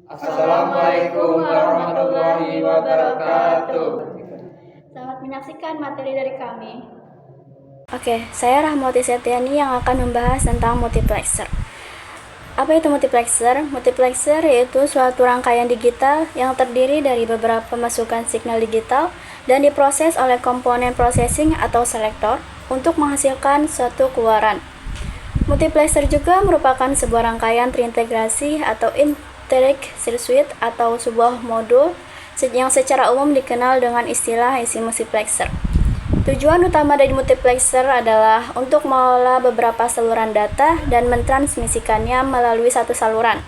Assalamualaikum warahmatullahi wabarakatuh. Selamat menyaksikan materi dari kami. Oke, saya Rahmawati Setiani yang akan membahas tentang multiplexer. Apa itu multiplexer? Multiplexer yaitu suatu rangkaian digital yang terdiri dari beberapa masukan signal digital dan diproses oleh komponen processing atau selektor untuk menghasilkan suatu keluaran. Multiplexer juga merupakan sebuah rangkaian terintegrasi atau integrated circuit atau sebuah modul yang secara umum dikenal dengan istilah IC multiplexer. Tujuan utama dari multiplexer adalah untuk mengelola beberapa saluran data dan mentransmisikannya melalui satu saluran,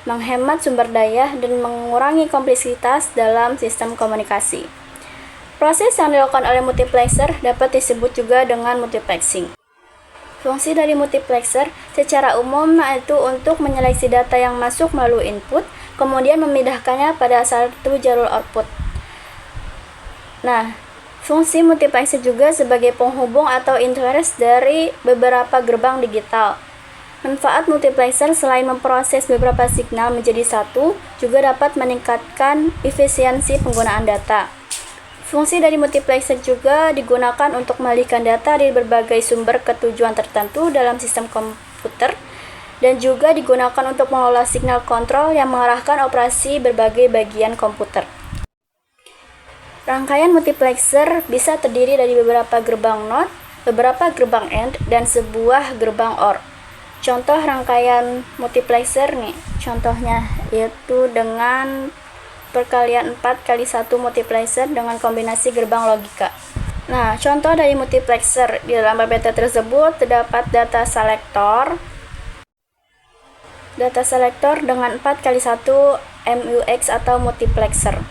menghemat sumber daya dan mengurangi kompleksitas dalam sistem komunikasi. Proses yang dilakukan oleh multiplexer dapat disebut juga dengan multiplexing. Fungsi dari multiplexer secara umum yaitu untuk menyeleksi data yang masuk melalui input, kemudian memindahkannya pada satu jalur output. Nah, fungsi multiplexer juga sebagai penghubung atau interface dari beberapa gerbang digital. Manfaat multiplexer selain memproses beberapa signal menjadi satu, juga dapat meningkatkan efisiensi penggunaan data. Fungsi dari multiplexer juga digunakan untuk mengalihkan data dari berbagai sumber ke tujuan tertentu dalam sistem komputer dan juga digunakan untuk mengelola signal kontrol yang mengarahkan operasi berbagai bagian komputer. Rangkaian multiplexer bisa terdiri dari beberapa gerbang NOT, beberapa gerbang AND, dan sebuah gerbang OR. Contoh rangkaian multiplexer nih, contohnya yaitu dengan perkalian 4x1 multiplexer dengan kombinasi gerbang logika. Nah, contoh dari multiplexer di dalam PPT tersebut terdapat data selektor dengan 4x1 MUX atau multiplexer.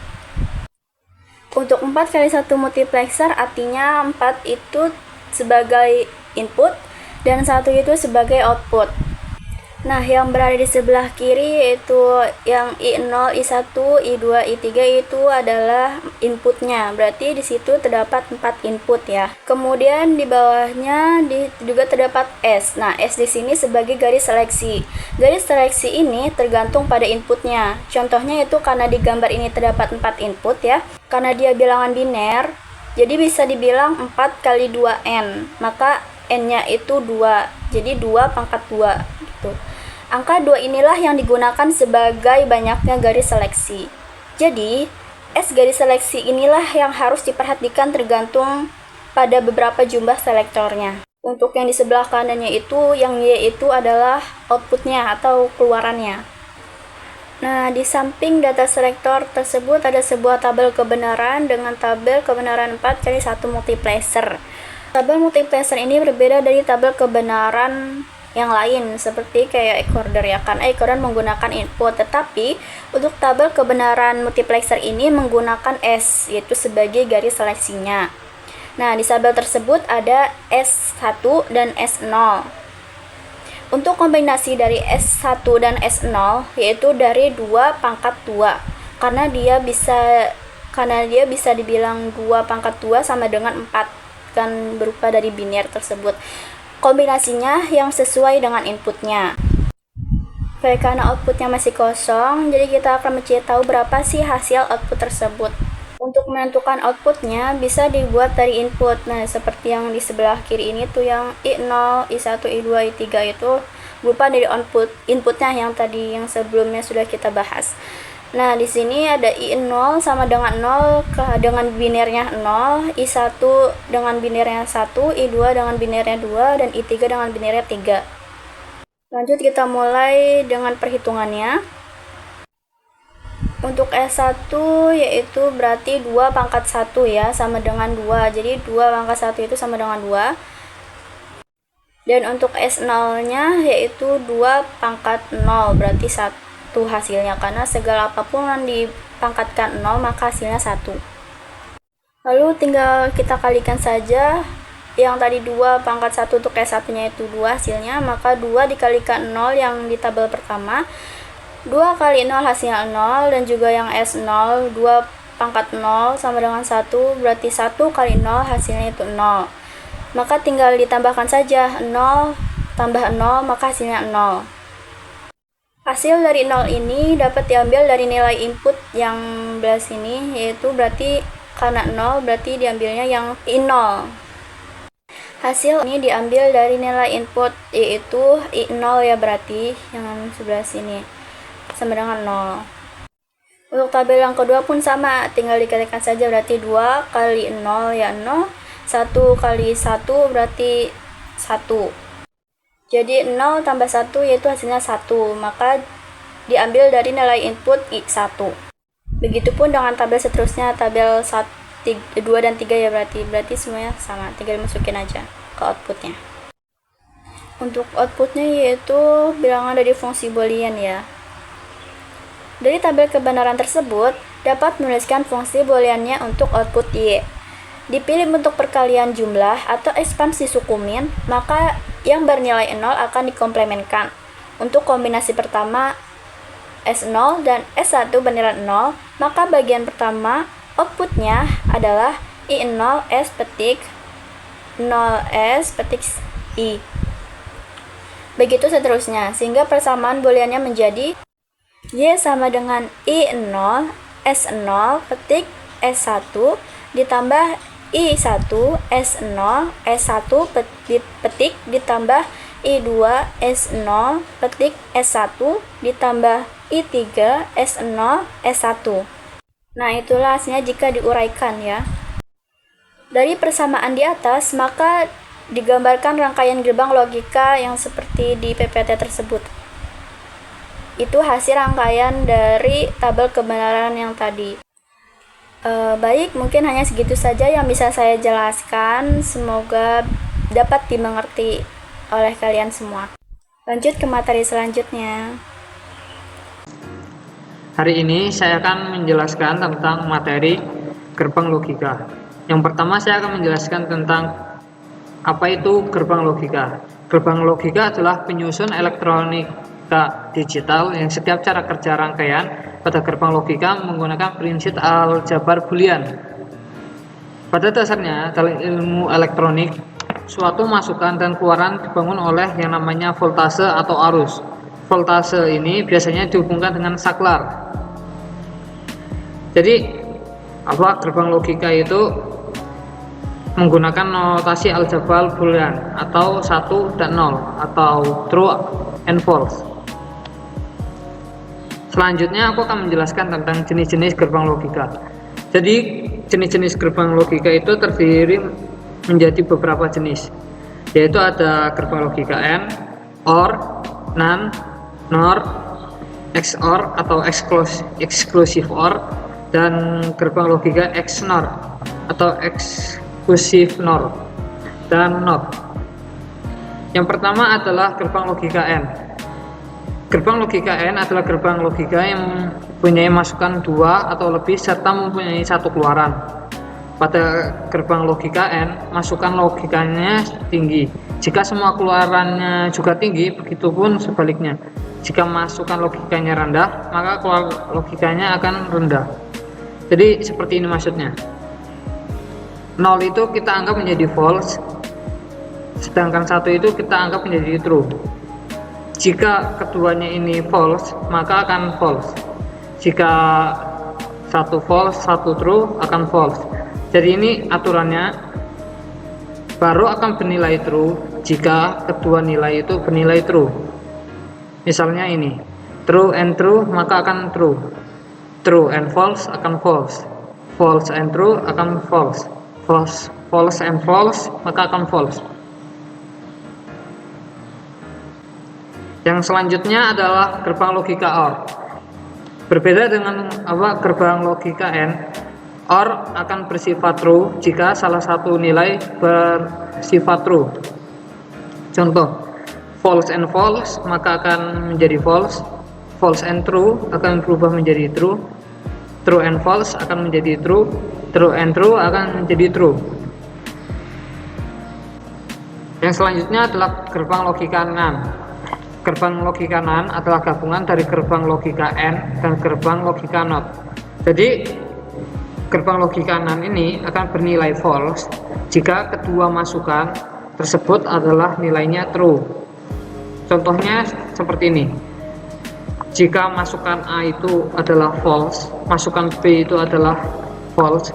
Untuk 4x1 multiplexer artinya 4 itu sebagai input dan 1 itu sebagai output. Nah, yang berada di sebelah kiri yaitu yang I0, I1, I2, I3 itu adalah inputnya. Berarti di situ terdapat 4 input ya. Kemudian di bawahnya juga terdapat S. Nah, S di sini sebagai garis seleksi. Garis seleksi ini tergantung pada inputnya. Contohnya itu karena di gambar ini terdapat 4 input ya. Karena dia bilangan biner, jadi bisa dibilang 4 kali 2N. Maka N-nya itu 2. Jadi 2 pangkat 2 gitu. Angka 2 inilah yang digunakan sebagai banyaknya garis seleksi. Jadi, S garis seleksi inilah yang harus diperhatikan tergantung pada beberapa jumlah selektornya. Untuk yang di sebelah kanannya itu, yang Y itu adalah outputnya atau keluarannya. Nah, di samping data selektor tersebut ada sebuah tabel kebenaran dengan tabel kebenaran 4x1 multiplexer. Tabel multiplexer ini berbeda dari tabel kebenaran yang lain seperti kayak encoder ya, karena encoder menggunakan input, tetapi untuk tabel kebenaran multiplexer ini menggunakan S yaitu sebagai garis seleksinya. Nah, di tabel tersebut ada S1 dan S0. Untuk kombinasi dari S1 dan S0 yaitu dari 2 pangkat 2 karena dia bisa dibilang 2 pangkat 2 sama dengan 4 kan berupa dari biner tersebut. Kombinasinya yang sesuai dengan inputnya. Oke, karena outputnya masih kosong, jadi kita akan mencari tahu berapa sih hasil output tersebut. Untuk menentukan outputnya bisa dibuat dari input. Nah, seperti yang di sebelah kiri ini tuh yang I0, I1, I2, I3 itu berupa dari inputnya yang tadi yang sebelumnya sudah kita bahas. Nah, di sini ada I0 sama dengan 0 dengan binernya 0, I1 dengan binernya 1, I2 dengan binernya 2, dan I3 dengan binernya 3. Lanjut kita mulai dengan perhitungannya. Untuk S1 yaitu berarti 2 pangkat 1 ya, sama dengan 2. Jadi 2 pangkat 1 itu sama dengan 2. Dan untuk S0-nya yaitu 2 pangkat 0, berarti 1 hasilnya, karena segala apapun yang dipangkatkan 0 maka hasilnya 1. Lalu tinggal kita kalikan saja yang tadi 2 pangkat 1 untuk S1 nya itu 2 hasilnya, maka 2 dikalikan 0 yang di tabel pertama, 2 kali 0 hasilnya 0, dan juga yang S0 2 pangkat 0 sama dengan 1, berarti 1 kali 0 hasilnya itu 0. Maka tinggal ditambahkan saja 0 tambah 0 maka hasilnya 0. Hasil dari 0 ini dapat diambil dari nilai input yang belah sini, yaitu berarti karena 0 berarti diambilnya yang I0. Hasil ini diambil dari nilai input yaitu I0 ya, berarti yang sebelah sini sama dengan 0. Untuk tabel yang kedua pun sama, tinggal dikalikan saja, berarti 2 kali 0 ya 0, 1 kali 1 berarti 1. Jadi 0 tambah 1 yaitu hasilnya 1, maka diambil dari nilai input I1. Begitupun dengan tabel seterusnya, tabel 2 dan 3 ya, berarti semuanya sama, tinggal dimasukin aja ke outputnya. Untuk outputnya yaitu bilangan dari fungsi boolean ya. Dari tabel kebenaran tersebut, dapat menuliskan fungsi booleannya untuk output Y. Dipilih bentuk perkalian jumlah atau ekspansi suku min, maka yang bernilai 0 akan dikomplementkan. Untuk kombinasi pertama S0 dan S1 bernilai 0, maka bagian pertama outputnya adalah I0S petik 0S petik I. Begitu seterusnya, sehingga persamaan booleannya menjadi Y sama dengan I0 S0 petik S1 ditambah I1 S0 S1 petik ditambah I2 S0 petik S1 ditambah I3 S0 S1. Nah, itulah hasilnya jika diuraikan ya. Dari persamaan di atas, maka digambarkan rangkaian gerbang logika yang seperti di PPT tersebut. Itu hasil rangkaian dari tabel kebenaran yang tadi. Baik, mungkin hanya segitu saja yang bisa saya jelaskan. Semoga dapat dimengerti oleh kalian semua. Lanjut ke materi selanjutnya. Hari ini saya akan menjelaskan tentang materi gerbang logika. Yang pertama saya akan menjelaskan tentang apa itu gerbang logika. Gerbang logika adalah penyusun elektronika digital yang setiap cara kerja rangkaian pada gerbang logika menggunakan prinsip aljabar boolean. Pada dasarnya, dalam ilmu elektronik, suatu masukan dan keluaran dibangun oleh yang namanya voltase atau arus. Voltase ini biasanya dihubungkan dengan saklar. Jadi, gerbang logika itu menggunakan notasi aljabar boolean atau 1 dan 0 atau true and false. Selanjutnya aku akan menjelaskan tentang jenis-jenis gerbang logika. Jadi jenis-jenis gerbang logika itu terdiri menjadi beberapa jenis, yaitu ada gerbang logika AND, OR, NAND, NOR, XOR atau exclusive OR, dan gerbang logika XNOR atau exclusive NOR dan NOT. Yang pertama adalah gerbang logika AND. Gerbang logika AND adalah gerbang logika yang mempunyai masukan 2 atau lebih serta mempunyai satu keluaran. Pada gerbang logika AND, masukan logikanya tinggi. Jika semua keluarannya juga tinggi, begitupun sebaliknya. Jika masukan logikanya rendah, maka keluar logikanya akan rendah. Jadi seperti ini maksudnya. 0 itu kita anggap menjadi false, sedangkan 1 itu kita anggap menjadi true. Jika keduanya ini false, maka akan false. Jika 1 false, 1 true, akan false. Jadi ini aturannya, baru akan bernilai true jika kedua nilai itu bernilai true. Misalnya ini, true and true maka akan true. True and false akan false. False and true akan false. False and false maka akan false. Yang selanjutnya adalah gerbang logika OR. Berbeda dengan gerbang logika AND, OR akan bersifat true jika salah satu nilai bersifat true. Contoh, false and false maka akan menjadi false. False and true akan berubah menjadi true. True and false akan menjadi true. True and true akan menjadi true. Yang selanjutnya adalah gerbang logika NAND. Gerbang logika NAND adalah gabungan dari gerbang logika AND dan gerbang logika NOT. Jadi gerbang logika NAND ini akan bernilai false jika kedua masukan tersebut adalah nilainya true. Contohnya seperti ini. Jika masukan A itu adalah false, masukan B itu adalah false,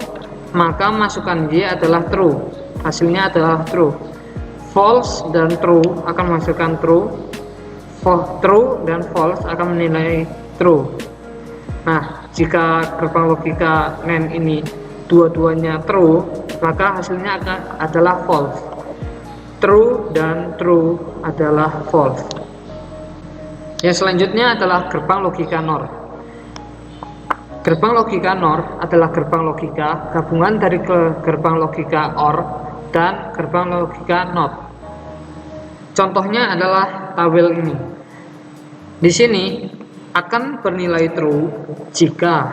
maka masukan Y adalah true. Hasilnya adalah true. False dan true akan menghasilkan true. True dan false akan menilai true. Nah, jika gerbang logika NAND ini dua-duanya true, maka hasilnya adalah false. True dan true adalah false. Yang selanjutnya adalah gerbang logika NOR. Gerbang logika NOR adalah gerbang logika gabungan dari gerbang logika OR dan gerbang logika NOT. Contohnya adalah tabel ini. Di sini akan bernilai true jika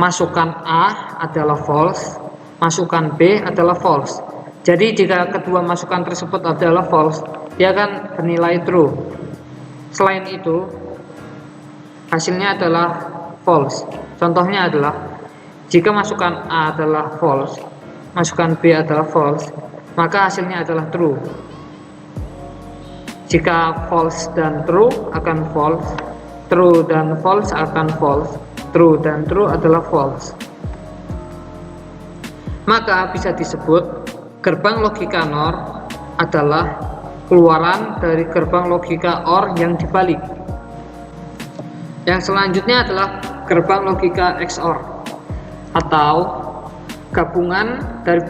masukan A adalah false, masukan B adalah false. Jadi jika kedua masukan tersebut adalah false, dia akan bernilai true. Selain itu, hasilnya adalah false. Contohnya adalah jika masukan A adalah false, masukan B adalah false, maka hasilnya adalah true. Jika false dan true akan false, true dan false akan false, true dan true adalah false. Maka bisa disebut gerbang logika NOR adalah keluaran dari gerbang logika OR yang dibalik. Yang selanjutnya adalah gerbang logika XOR atau gabungan dari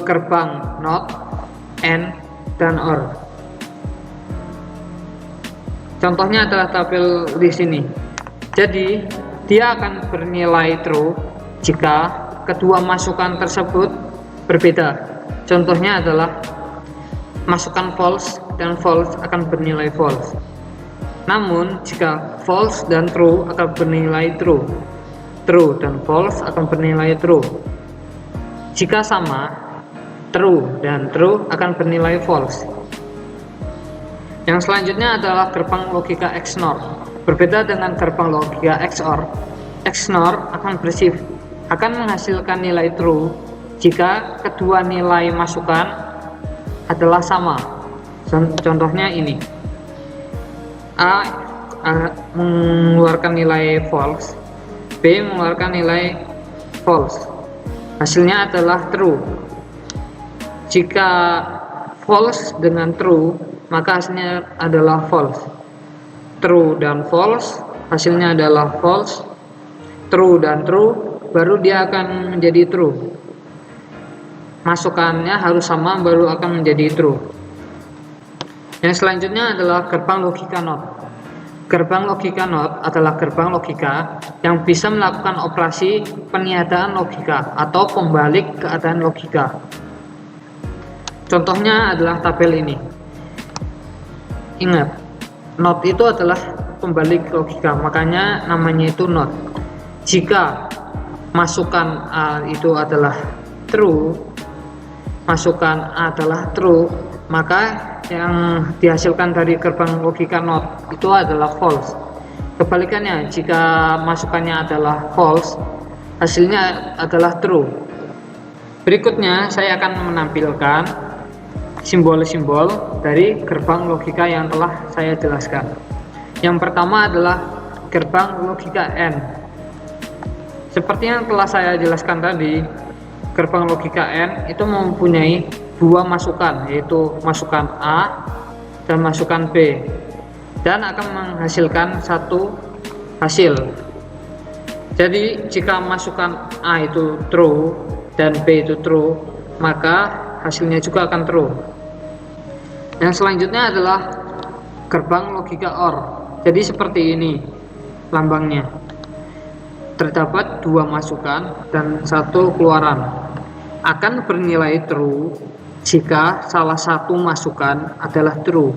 gerbang NOT, AND, dan OR. Contohnya adalah tabel di sini. Jadi dia akan bernilai true jika kedua masukan tersebut berbeda. Contohnya adalah masukan false dan false akan bernilai false. Namun jika false dan true akan bernilai true, true dan false akan bernilai true. Jika sama, true dan true akan bernilai false. Yang selanjutnya adalah gerbang logika XNOR. Berbeda dengan gerbang logika XOR, XNOR akan menghasilkan nilai true jika kedua nilai masukan adalah sama. Contohnya ini, A mengeluarkan nilai false, B mengeluarkan nilai false. Hasilnya adalah true. Jika false dengan true, maka hasilnya adalah false. True dan false, hasilnya adalah false. True dan true, baru dia akan menjadi true. Masukannya harus sama baru akan menjadi true. Yang selanjutnya adalah gerbang logika NOT. Gerbang logika NOT adalah gerbang logika yang bisa melakukan operasi peniadaan logika atau pembalik keadaan logika. Contohnya adalah tabel ini. Ingat, NOT itu adalah pembalik logika, makanya namanya itu NOT. Jika masukan A itu adalah true, masukan A adalah true, maka yang dihasilkan dari gerbang logika NOT itu adalah false. Kebalikannya, jika masukannya adalah false, hasilnya adalah true. Berikutnya saya akan menampilkan simbol-simbol dari gerbang logika yang telah saya jelaskan. Yang pertama adalah gerbang logika AND. Seperti yang telah saya jelaskan tadi, gerbang logika AND itu mempunyai dua masukan, yaitu masukan A dan masukan B, dan akan menghasilkan satu hasil. Jadi jika masukan A itu true dan B itu true, maka hasilnya juga akan true. Yang selanjutnya adalah gerbang logika OR. Jadi seperti ini lambangnya. Terdapat dua masukan dan satu keluaran. Akan bernilai true jika salah satu masukan adalah true.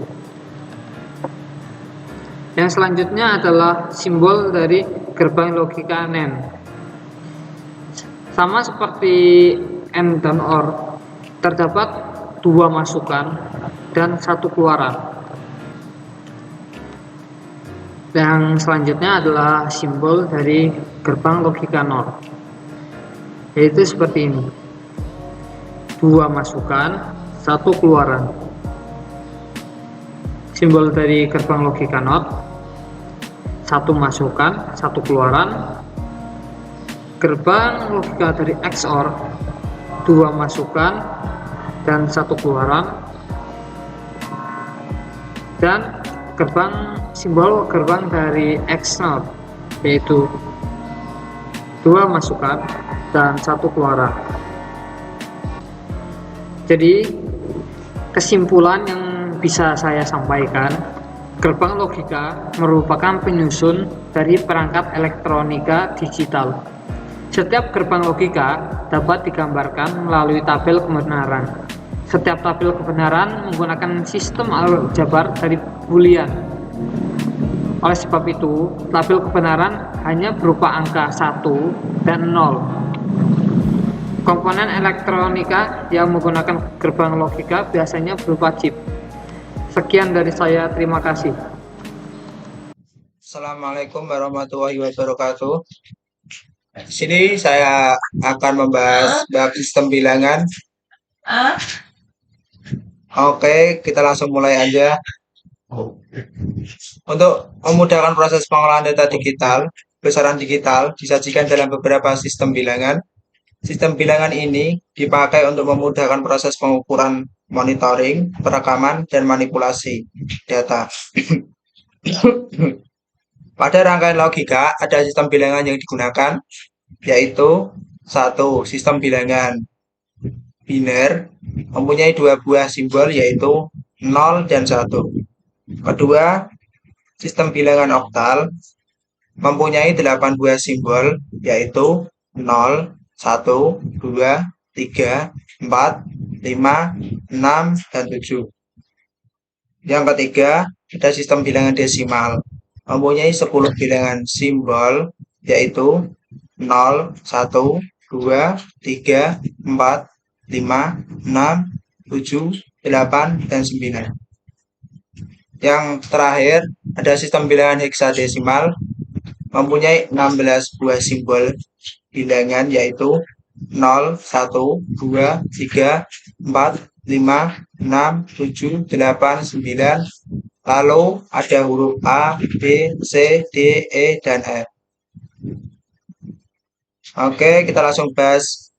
Yang selanjutnya adalah simbol dari gerbang logika NAND. Sama seperti AND dan OR, terdapat dua masukan dan satu keluaran. Yang selanjutnya adalah simbol dari gerbang logika NOR, yaitu seperti ini. Dua masukan, satu keluaran. Simbol dari gerbang logika NOT satu masukan, satu keluaran. Gerbang logika dari XOR, dua masukan dan satu keluaran. Dan simbol gerbang dari XNOR, yaitu dua masukan dan satu keluaran. Jadi kesimpulan yang bisa saya sampaikan, gerbang logika merupakan penyusun dari perangkat elektronika digital. Setiap gerbang logika dapat digambarkan melalui tabel kebenaran. Setiap tabel kebenaran menggunakan sistem aljabar dari Boolean. Oleh sebab itu, tabel kebenaran hanya berupa angka 1 dan 0. Komponen elektronika yang menggunakan gerbang logika biasanya berupa chip. Sekian dari saya, terima kasih. Assalamualaikum warahmatullahi wabarakatuh. Di sini saya akan membahas bab sistem bilangan. Oke, kita langsung mulai aja. Untuk memudahkan proses pengolahan data digital, besaran digital disajikan dalam beberapa sistem bilangan. Sistem bilangan ini dipakai untuk memudahkan proses pengukuran, monitoring, perekaman, dan manipulasi data. Pada rangkaian logika, ada sistem bilangan yang digunakan, yaitu 1. Sistem bilangan biner mempunyai dua buah simbol, yaitu 0 dan 1. Kedua, sistem bilangan oktal mempunyai 8 buah simbol, yaitu 0, 1, 2, 3, 4, 5, 6, dan 7. Yang ketiga, ada sistem bilangan desimal mempunyai 10 bilangan simbol, yaitu 0, 1, 2, 3, 4, 5, 6, 7, 8, dan 9. Yang terakhir, ada sistem bilangan heksadesimal mempunyai 16 buah simbol bilangan, yaitu 0, 1, 2, 3, 4, 5, 6, 7, 8, 9. Lalu ada huruf A, B, C, D, E, dan F. Oke, kita langsung bahas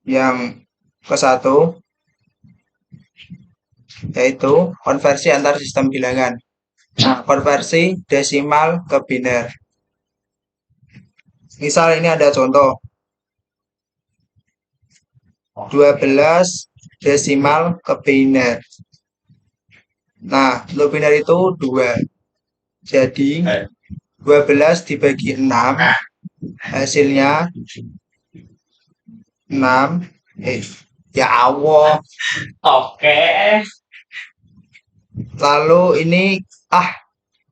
yang ke-1, yaitu konversi antar sistem bilangan. Nah, konversi desimal ke biner. Misal ini ada contoh 12 desimal ke biner. Nah, untuk biner itu 2. Jadi 12 dibagi 6, hasilnya 6. Ya Allah. Oke. Lalu ini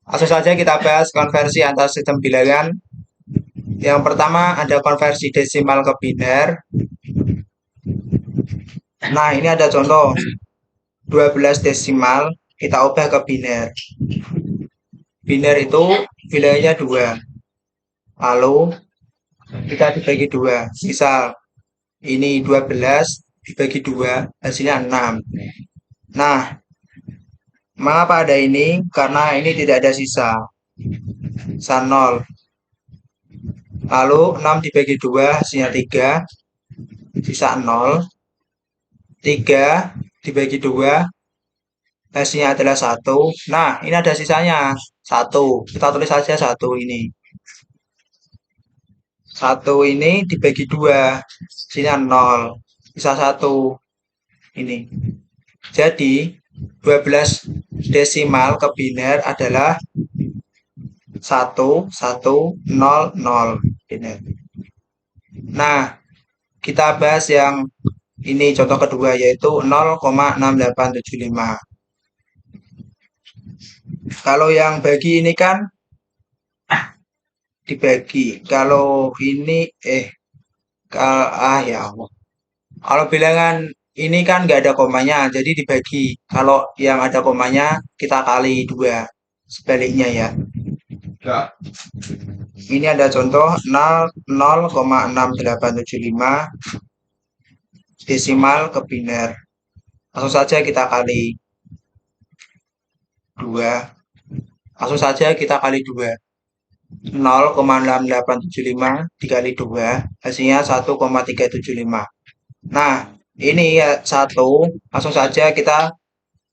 langsung saja kita bahas konversi antar sistem bilangan. Yang pertama ada konversi desimal ke biner. Nah, ini ada contoh 12 desimal kita ubah ke biner. Biner itu bilangannya 2. Lalu kita dibagi 2. Misal ini 12 dibagi 2, hasilnya 6. Nah, mengapa ada ini? Karena ini tidak ada sisa. Sisa 0. Lalu 6 dibagi 2, hasilnya 3. Sisa 0. 3 dibagi 2, hasilnya adalah 1. Nah, ini ada sisanya 1. Kita tulis saja 1 ini. 1 ini dibagi 2, hasilnya 0. Sisa 1 ini. Jadi 12 desimal ke biner adalah 1, 1, 0, 0 biner. Nah, kita bahas yang ini contoh kedua, yaitu 0,6875. Kalau yang bagi ini kan dibagi. Kalau ini ya Allah. Kalau bilangan ini kan nggak ada komanya, jadi dibagi. Kalau yang ada komanya kita kali 2. Sebaliknya ya. Ini ada contoh 0,6875 desimal ke biner. Langsung saja kita kali 2. Langsung saja kita kali 2. 0,6875 dikali 2 hasilnya 1,375. Nah, ini ya 1, langsung saja kita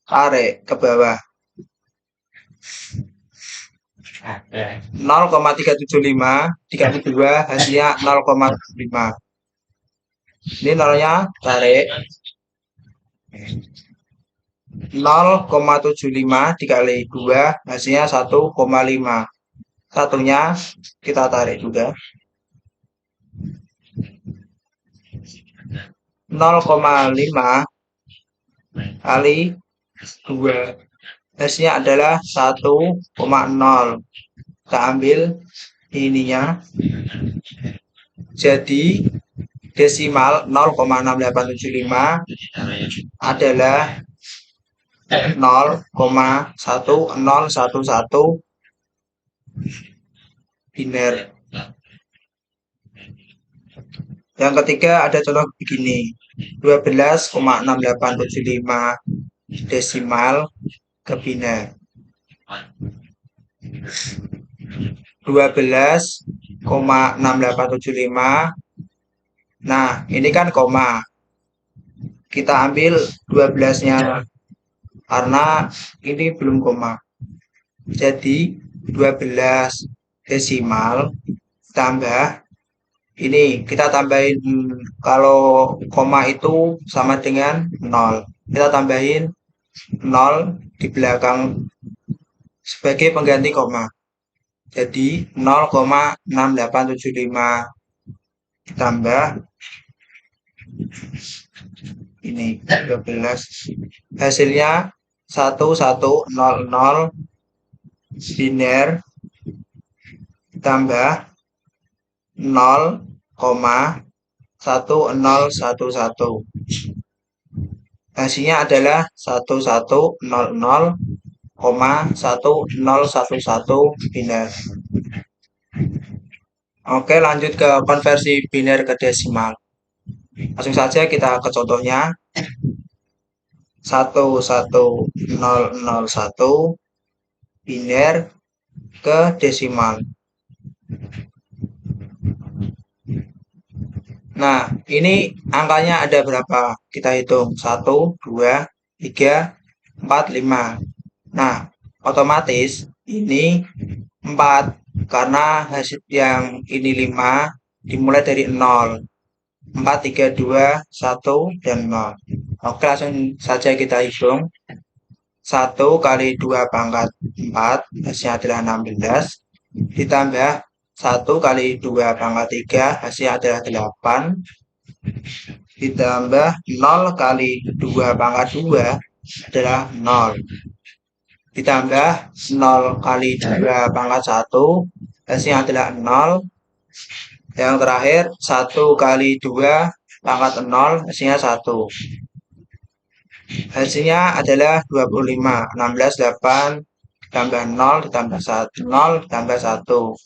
tarik ke bawah. 0,375 dikali 2 hasilnya 0,5. Ini nolnya tarik. 0,75 dikali 2 hasilnya 1,5. Satunya kita tarik juga. 0,5 kali 2 hasilnya adalah 1,0. Kita ambil ininya. Jadi desimal 0,6875 adalah 0,1011 biner. Yang ketiga ada contoh begini, 12,6875 desimal ke biner. 12,6875. Nah, ini kan koma. Kita ambil 12-nya karena ini belum koma. Jadi 12 desimal tambah ini, kita tambahin, kalau koma itu sama dengan 0. Kita tambahin 0 di belakang sebagai pengganti koma. Jadi 0,6875 tambah ini 12. Hasilnya 1100 biner tambah 0,1011. Hasilnya adalah 1100,1011 biner. Oke, lanjut ke konversi biner ke desimal. Langsung saja kita ke contohnya. 11001 biner ke desimal. Nah, ini angkanya ada berapa? Kita hitung. 1, 2, 3, 4, 5. Nah, otomatis ini 4. Karena hasil yang ini 5 dimulai dari 0. 4, 3, 2, 1, dan 0. Oke, langsung saja kita hitung. 1 kali 2 pangkat 4, hasilnya adalah 16. Ditambah 1 kali 2 pangkat 3, hasilnya adalah 8. Ditambah 0 kali 2 pangkat 2 adalah 0. Ditambah 0 kali 2 pangkat 1, hasilnya adalah 0. Yang terakhir 1 kali 2 pangkat 0, hasilnya 1. Hasilnya adalah 25. 16, 8 ditambah 0 ditambah 1, 0 ditambah 1.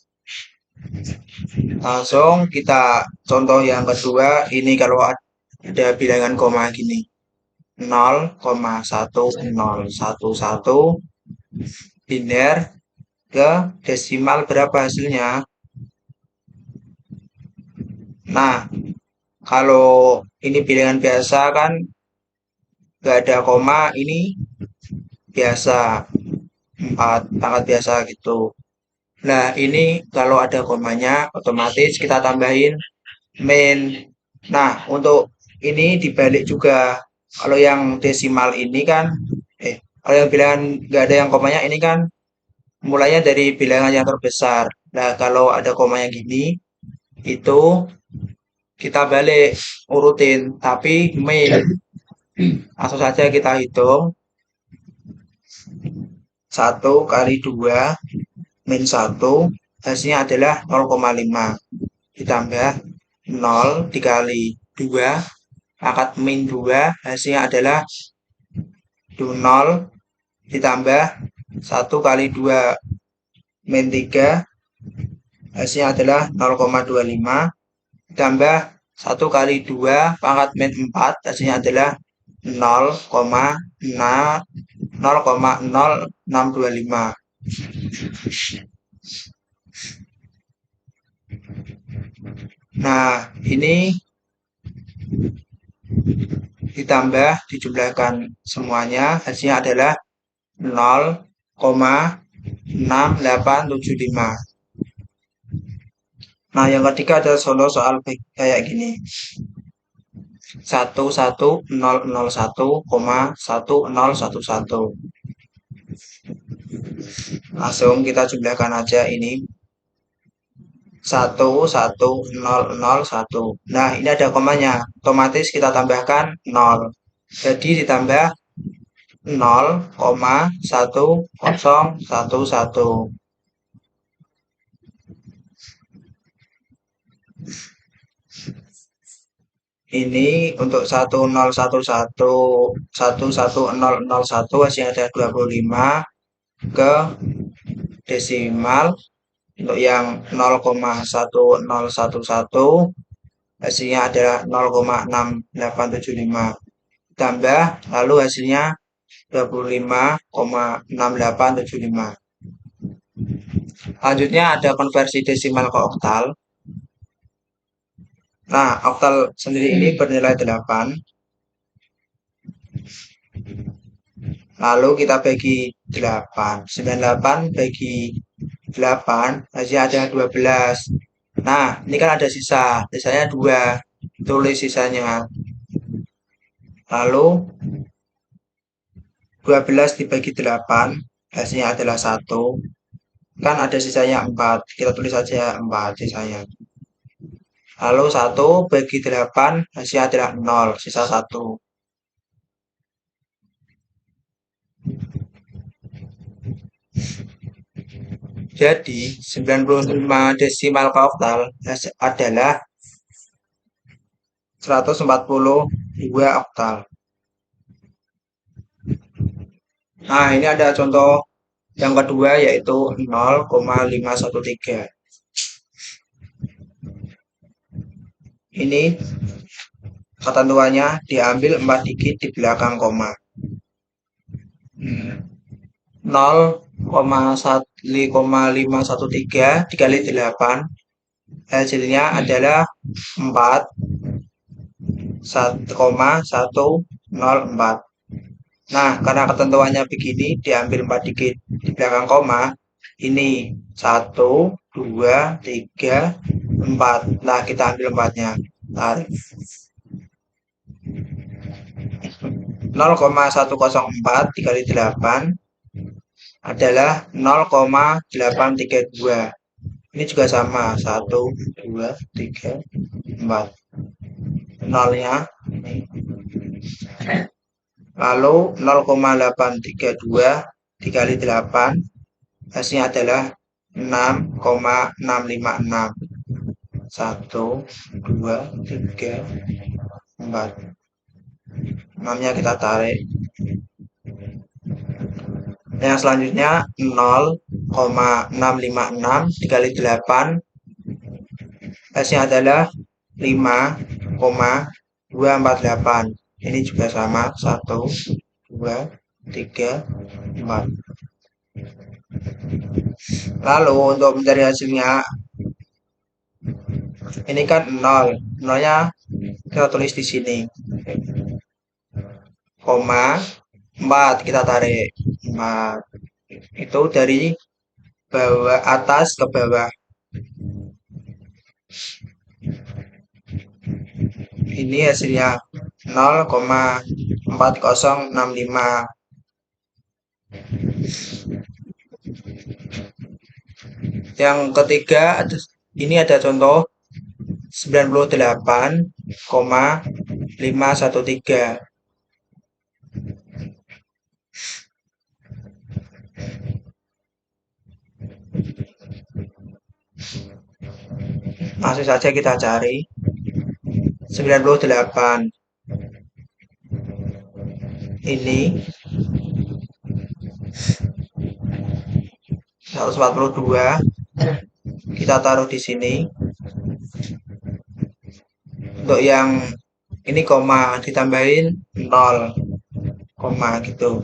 Langsung kita contoh yang kedua. Ini kalau ada bilangan koma gini, 0,1011 biner ke desimal berapa hasilnya? Nah, kalau ini bilangan biasa kan nggak ada koma, ini biasa 4 pangkat biasa gitu. Nah, ini kalau ada komanya otomatis kita tambahin min. Nah, untuk ini dibalik juga. Kalau yang desimal ini kan kalau yang bilangan nggak ada yang komanya ini kan mulainya dari bilangan yang terbesar. Nah, kalau ada komanya gini itu kita balik urutin, tapi min. Langsung saja kita hitung. 1 kali 2 min 1, hasilnya adalah 0,5. Ditambah 0 dikali 2 pangkat min 2, hasilnya adalah 0. Ditambah 1 kali 2 min 3, hasilnya adalah 0,25. Ditambah 1 kali 2 pangkat min 4, hasilnya adalah 0,0625. Nah, ini ditambah dijumlahkan semuanya, hasilnya adalah 0,6875. Nah, yang ketiga ada soal kayak gini. 11001,1011. Langsung kita jumlahkan aja ini 11001. Nah, ini ada komanya. Otomatis kita tambahkan 0. Jadi ditambah 0,1011. Ini untuk 10111 hasilnya ada 25 ke desimal. Untuk yang 0,1011 hasilnya adalah 0,6875 tambah lalu hasilnya 25,6875. Selanjutnya ada konversi desimal ke oktal. Nah, oktal sendiri ini bernilai 8. Lalu kita bagi 8. 98 bagi 8 hasilnya ada 12. Nah, ini kan ada sisa. Sisanya 2. Tulis sisanya. Lalu 12 dibagi 8 hasilnya adalah 1. Kan ada sisanya 4. Kita tulis saja 4 sisanya. Lalu 1 bagi 8 hasilnya adalah 0. Sisa 1. Jadi 95 desimal ke oktal adalah 142 oktal. Nah, ini ada contoh yang kedua yaitu 0,513. Ini ketentuannya diambil 4 digit di belakang koma. 0,513 dikali 8 hasilnya adalah 4,104. Nah, karena ketentuannya begini diambil 4 digit di belakang koma, ini 1, 2, 3, 4. Nah, kita ambil 4-nya. Tarik. 0,104 dikali 8 adalah 0,832. Ini juga sama, 1, 2, 3, 4. Nolnya. Lalu 0,832 dikali 8 hasilnya adalah 6,656. 1, 2, 3, 4. 6-nya kita tarik. Yang selanjutnya 0,656 dikali 8 hasilnya adalah 5,248. Ini juga sama, 1, 2, 3, 4. Lalu untuk mencari hasilnya, ini kan 0. 0-nya kita tulis di sini. Koma 4 kita tarik. 4. Itu dari bawah atas ke bawah. Ini hasilnya 0,4065. Yang ketiga ini ada contoh 98,513. Langsung saja kita cari 98. Ini 142 kita taruh di sini. Untuk yang ini koma ditambahin 0 koma gitu.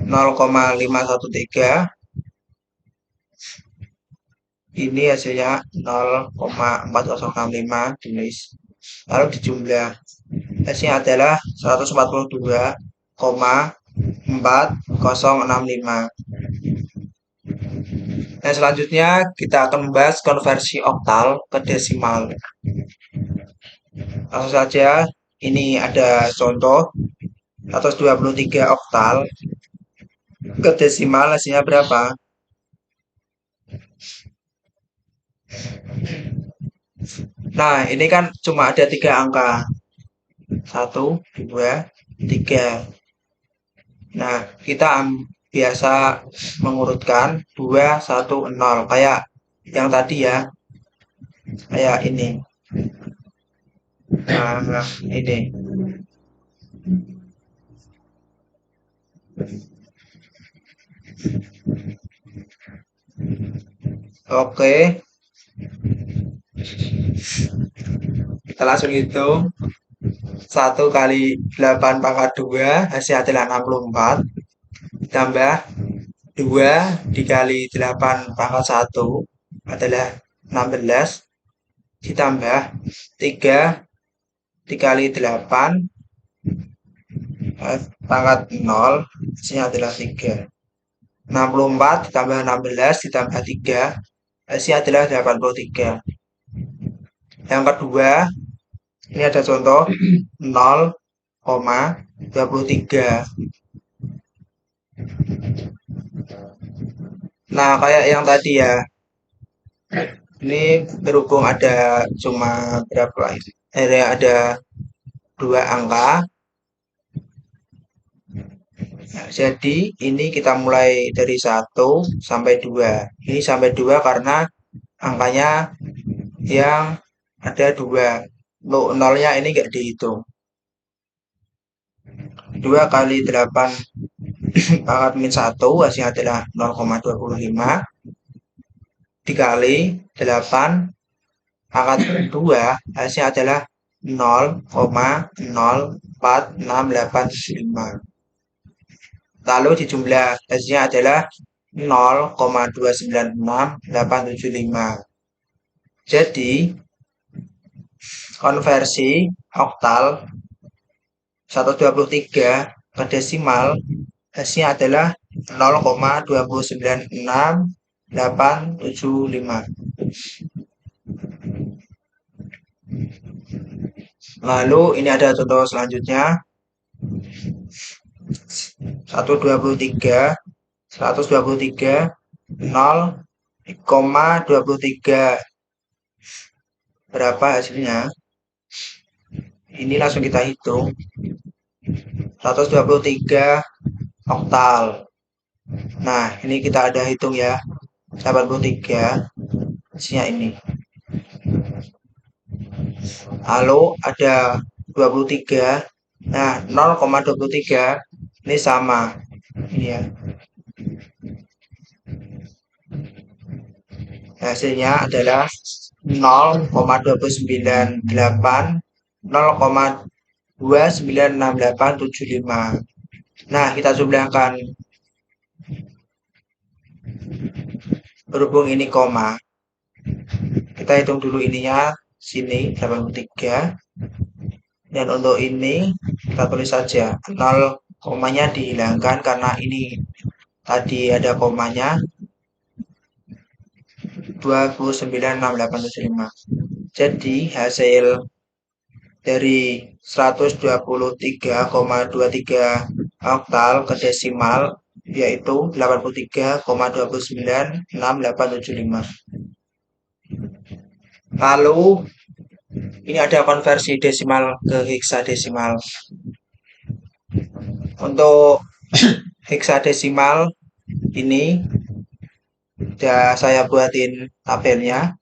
0,513 ini hasilnya 0,4065 jenis. Lalu dijumlah, hasilnya adalah 142,4065. Nah, selanjutnya kita akan membahas konversi oktal ke desimal. Langsung saja, ini ada contoh 123 oktal ke desimal, hasilnya berapa? Nah, ini kan cuma ada 3 angka. 1, 2, 3. Nah, kita biasa mengurutkan 2, 1, 0. Kayak yang tadi ya. Kayak ini. Nah, ini. Oke, kita langsung hitung. 1 kali 8 pangkat 2 hasilnya adalah 64. Tambah 2 dikali 8 pangkat 1 adalah 16. Ditambah 3 dikali 8 pangkat 0 hasilnya adalah 3. 64 ditambah 16 ditambah 3 hasilnya adalah 83. Yang kedua, ini ada contoh 0,23. Nah, kayak yang tadi ya, ini berhubung ada cuma berapa, ada 2 angka. Nah, jadi ini kita mulai dari 1 sampai 2. Ini sampai 2 karena angkanya yang ada 2. Nolnya ini enggak dihitung. 2 kali 8 pangkat min 1 hasilnya adalah 0,25. Dikali 8 pangkat 2 hasilnya adalah 0,046875. Lalu dijumlah, hasilnya adalah 0,296875. Jadi konversi oktal 123 ke desimal hasilnya adalah 0,296875. Lalu ini ada contoh selanjutnya 123 0,23 berapa hasilnya? Ini langsung kita hitung. 123 oktal. Nah, ini kita ada hitung ya. 83 hasilnya ini. Lalu ada 23. Nah, 0,23 ini sama. Ini ya. Hasilnya adalah 0,298 Nah, kita jumlahkan. Berhubung ini koma, kita hitung dulu ininya, sini 83. Dan untuk ini kita tulis saja 0, komanya dihilangkan karena ini tadi ada komanya. 296875. Jadi hasil dari 123,23 oktal ke desimal yaitu 83,296875. Lalu ini ada konversi desimal ke heksadesimal. Untuk heksadesimal ini sudah saya buatin tabelnya.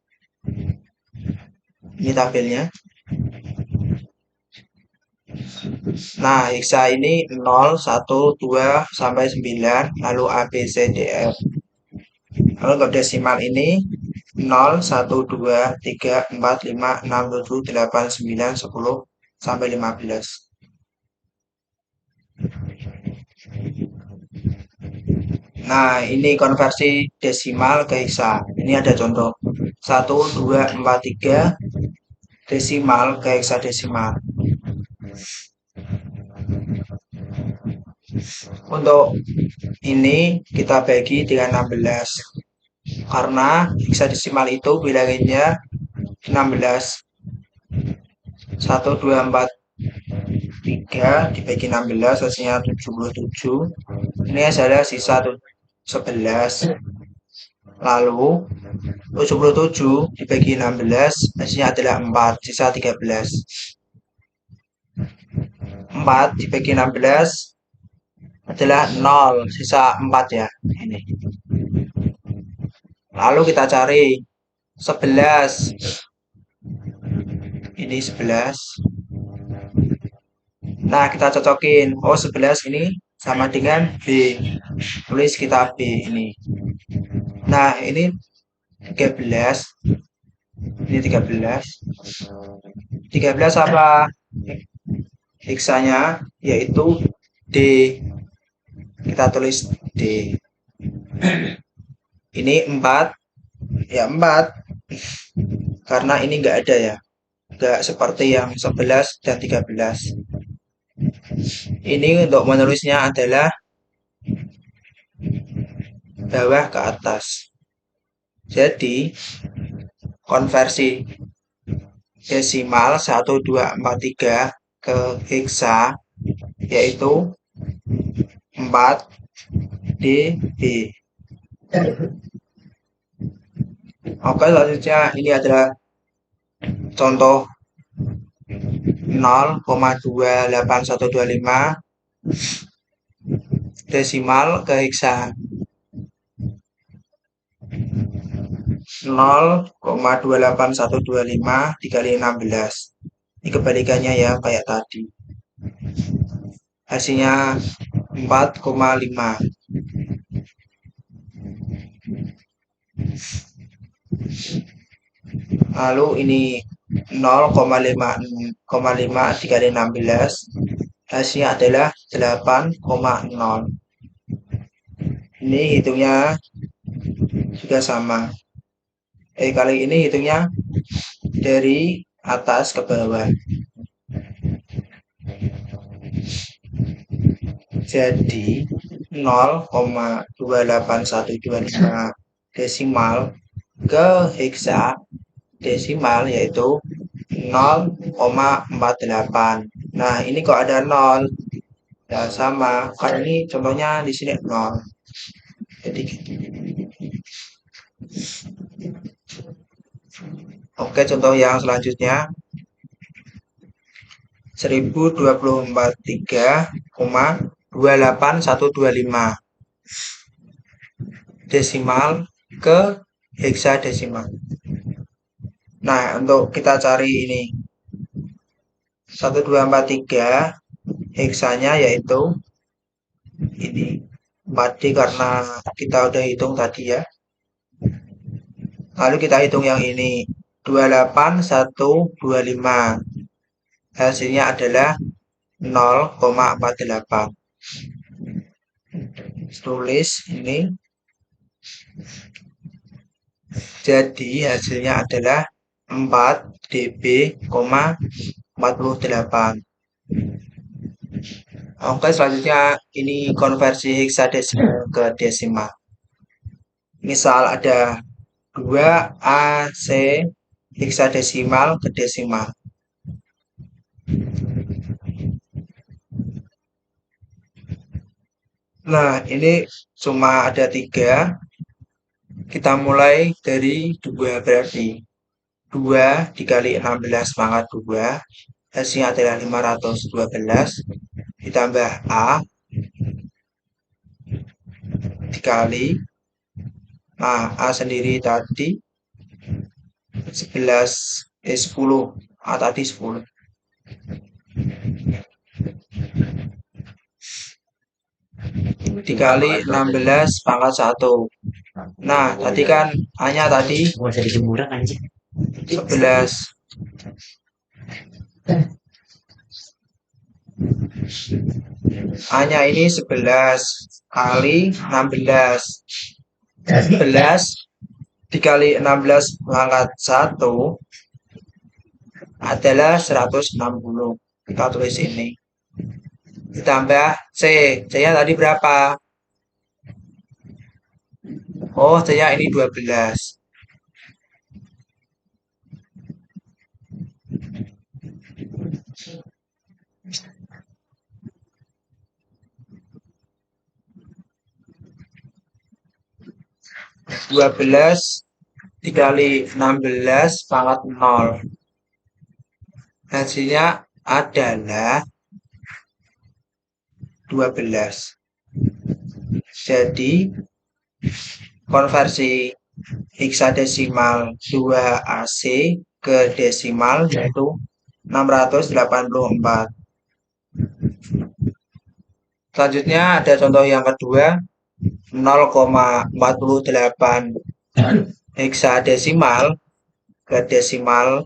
Ini tabelnya. Nah, heksa ini 0, 1, 2 sampai 9, lalu A, B, C, D, F. Lalu untuk desimal ini 0, 1, 2, 3, 4, 5, 6, 7, 8, 9, 10 sampai 15. Nah, ini konversi desimal ke heksa. Ini ada contoh. 1, 2, 4, 3 desimal ke heksadesimal. Untuk ini kita bagi dengan 16. Karena heksadesimal itu bilangannya 16. 1, 2, 4, 3 dibagi 16 hasilnya 77. Ini adalah sisa 11. Lalu 77 dibagi 16 hasilnya adalah 4, sisa 13. 4 dibagi 16 adalah 0, sisa 4 ya. Ini. Lalu kita cari 11. Ini 11. Nah, kita cocokin. Oh, 11 ini sama dengan B. Tulis kita B ini. Nah, ini 13. Ini 13. 13 apa? Heksanya yaitu D. Kita tulis D. Ini 4. Ya, 4. Karena ini enggak ada ya. Enggak seperti yang 11 dan 13. Ini untuk menulisnya adalah bawah ke atas. Jadi, konversi desimal 1, 2, 4, 3 ke heksa yaitu 4 dB. Oke, selanjutnya ini adalah contoh 0,28125 desimal ke heksa. 0,28125 dikali 16. Ini kebalikannya ya, kayak tadi. Hasilnya 4,5. Lalu ini 0,5 dikali 16. Hasilnya adalah 8,0. Ini hitungnya juga sama. Kali ini hitungnya dari atas ke bawah. Jadi 0,28125 desimal ke heksa desimal yaitu 0,48. Nah, ini kok ada 0? Ya sama, karena ini contohnya di sini 0. Jadi gitu. Oke, contoh yang selanjutnya 1023,28125 desimal ke heksadesimal. Nah, untuk kita cari ini 1243 heksanya yaitu ini 4D karena kita udah hitung tadi ya. Lalu kita hitung yang ini 28125. Hasilnya adalah 0,48. Tulis ini. Jadi hasilnya adalah 4 dB, 48. Oke, selanjutnya ini konversi heksadesimal ke desimal. Misal ada 2AC heksadesimal ke desimal. Nah, ini cuma ada 3. Kita mulai dari 2 berarti 2 dikali 16 pangkat 2 hasilnya adalah 512 ditambah A dikali A sendiri tadi 10 A tadi 10 dikali 16 pangkat 1. Nah, tadi kan A-nya tadi 11. A-nya ini 11 kali 16. 11 dikali 16 pangkat 1 adalah 160. Kita tulis ini. Ditambah C. C-nya tadi berapa? Oh, C-nya ini 12. Dua belas dikali 16 pangkat 0. Hasilnya adalah 12. Jadi konversi heksadesimal 2AC ke desimal yaitu 684. Selanjutnya ada contoh yang kedua, 0,48 heksadesimal ke desimal.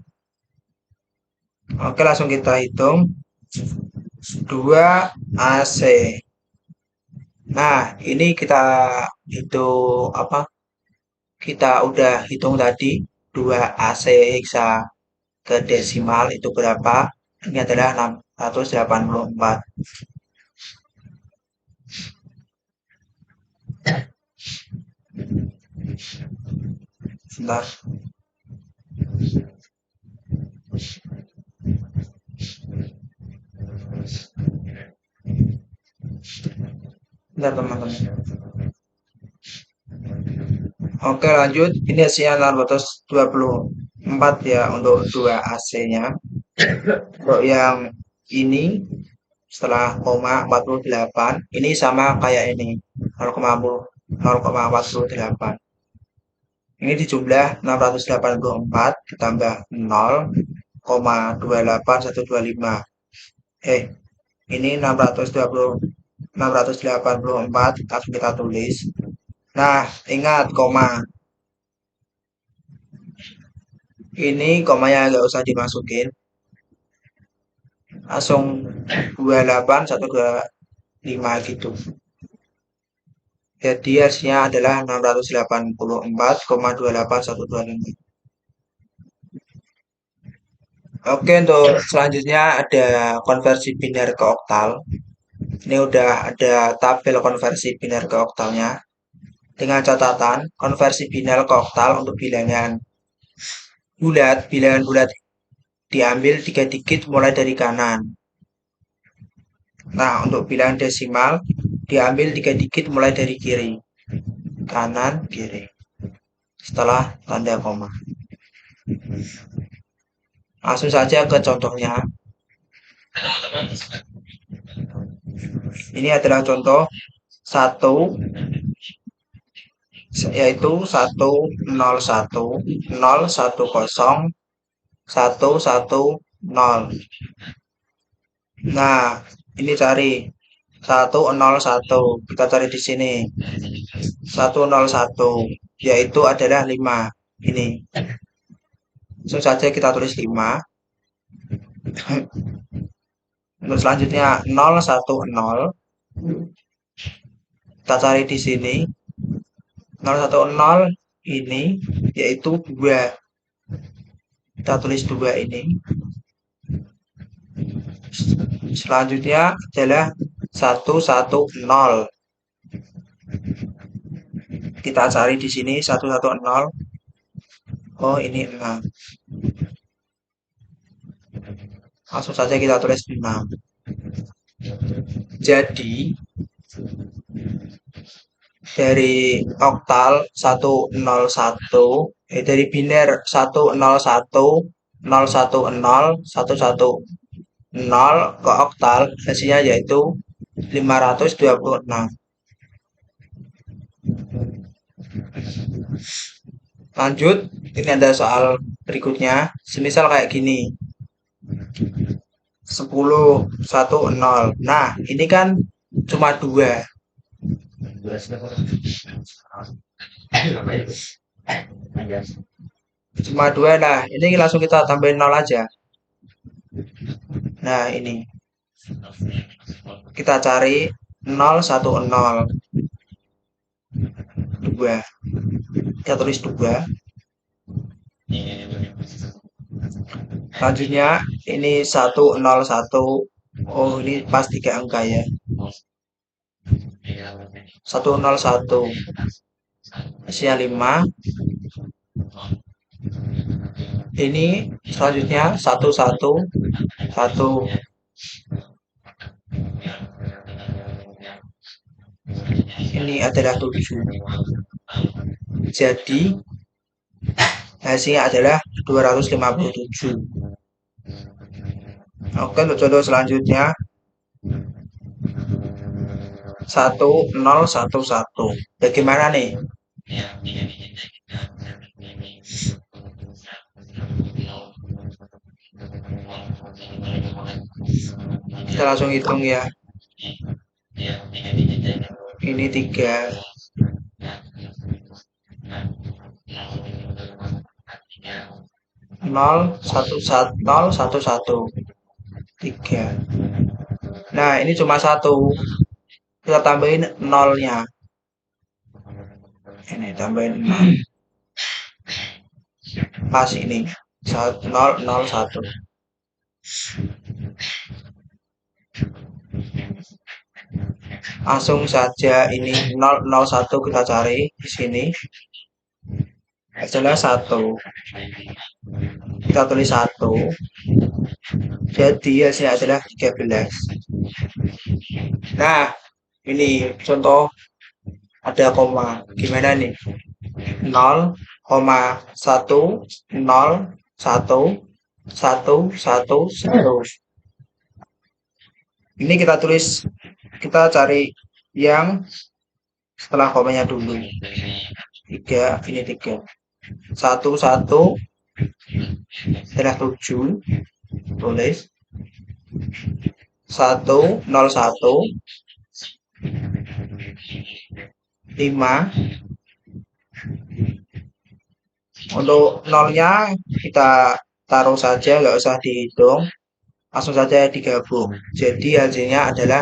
Oke, langsung kita hitung. 2 AC. Nah, ini kita hitung apa? Kita udah hitung tadi 2 AC heksa ke desimal itu berapa? Ini adalah 684. Sebentar. Bentar teman-teman. Oke, lanjut. Ini hasilnya 624 ya untuk 2 AC-nya. Untuk yang ini setelah koma 48 ini sama kayak ini 0,48. Ini dijumlah 684 ditambah 0,28125. Ini 684 langsung kita tulis. Nah, ingat koma. Ini komanya nggak usah dimasukin. Langsung 28125 gitu. Jadi hasilnya adalah 684,28125. Oke, untuk selanjutnya ada konversi biner ke oktal. Ini udah ada tabel konversi biner ke oktalnya. Dengan catatan, konversi biner ke oktal untuk bilangan bulat diambil 3 digit mulai dari kanan. Nah, untuk bilangan desimal diambil 3 digit mulai dari kiri. Kanan, kiri. Setelah tanda koma. Langsung saja ke contohnya. Ini adalah contoh 1 yaitu 101 010 110. Nah, ini cari 101. Kita cari di sini. 101 yaitu adalah 5. Ini. Langsung saja kita tulis 5. Untuk selanjutnya 010. Kita cari di sini. 010 ini yaitu 2. Kita tulis 2 ini. Selanjutnya adalah 110. Kita cari di sini 110. Oh, ini 6. Langsung saja kita tulis 6. Jadi dari oktal 101 dari biner 101 010 110 ke oktal hasilnya yaitu 526. Lanjut, ini ada soal berikutnya. Semisal kayak gini. 10 10. Nah, ini kan cuma 2. Cuma 2. Nah, ini langsung kita tambahin 0 aja. Nah, ini. kita cari 0, 1, 0. 2. Kita tulis 2. Selanjutnya ini 1, 0, 1. Oh, ini pas 3 angka ya. 1, 0, 1. Isinya 5. Ini selanjutnya 1, 1, 1. Ini adalah 7. Jadi hasilnya adalah 257. Oke, untuk contoh selanjutnya 1, 0, 1, 1. Bagaimana nih? Kita langsung hitung ya. Ini 3. 0, 1, 1, 0, 1, 1. 3. Nah, ini cuma 1. Kita tambahin nolnya. Ini tambahin 0. Pas ini. 0, 0, 1. Langsung saja ini 0, 0, 1 kita cari di sini. Hasilnya 1. Kita tulis 1. Jadi hasilnya adalah 13. Nah, ini contoh ada koma. Gimana nih? 0, 1, 0, 1, 1, 1, 1. Ini kita tulis, kita cari yang setelah komanya dulu. 3, ini 3. 1, 1 adalah 7. Tulis 1, 0, 1, 5. Untuk nolnya kita taruh saja, nggak usah dihitung, langsung saja digabung. Jadi hasilnya adalah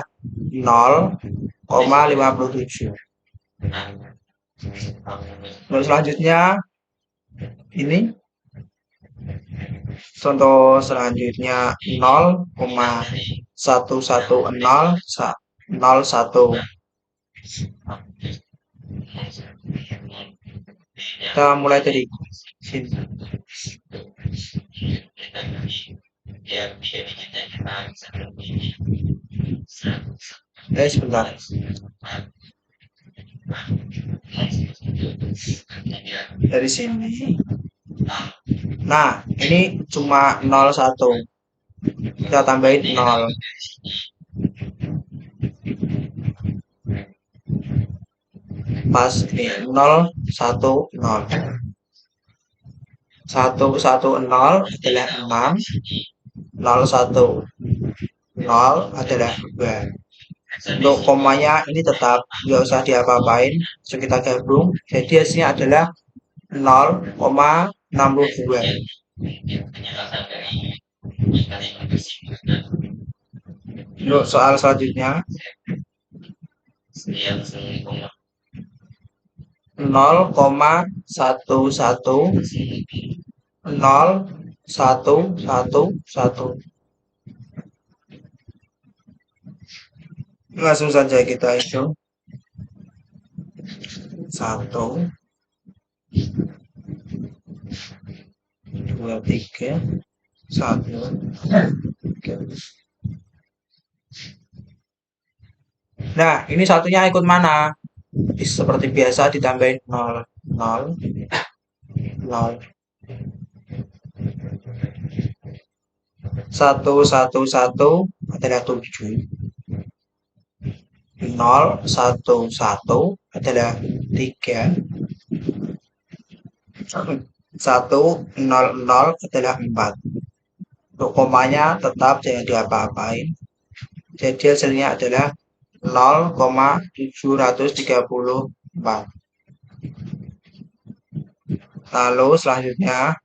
0,57. Untuk selanjutnya ini contoh selanjutnya 0,11001. Kita mulai dari sini. Sebentar. Dari sini. Nah, ini cuma 01. Kita tambahin 0. Pas ini 0, 1, 0. 1, 1, 0 adalah 6. 0, 1, 0 adalah 2. Untuk komanya ini tetap nggak usah diapa-apain, langsung kita gabung. Jadi hasilnya adalah 0,62. Untuk soal selanjutnya 0,110111. Langsung saja kita hitung. 1, 2, 3, 1, 3. Nah, ini satunya ikut mana? Seperti biasa ditambahin 0, 0, 0. 1, 1, 1 adalah 7. 0, 1, 1 adalah 3. 1, 0, 0 adalah 4. Untuk komanya tetap jangan diapa-apain. Jadi hasilnya adalah 0,734. Lalu selanjutnya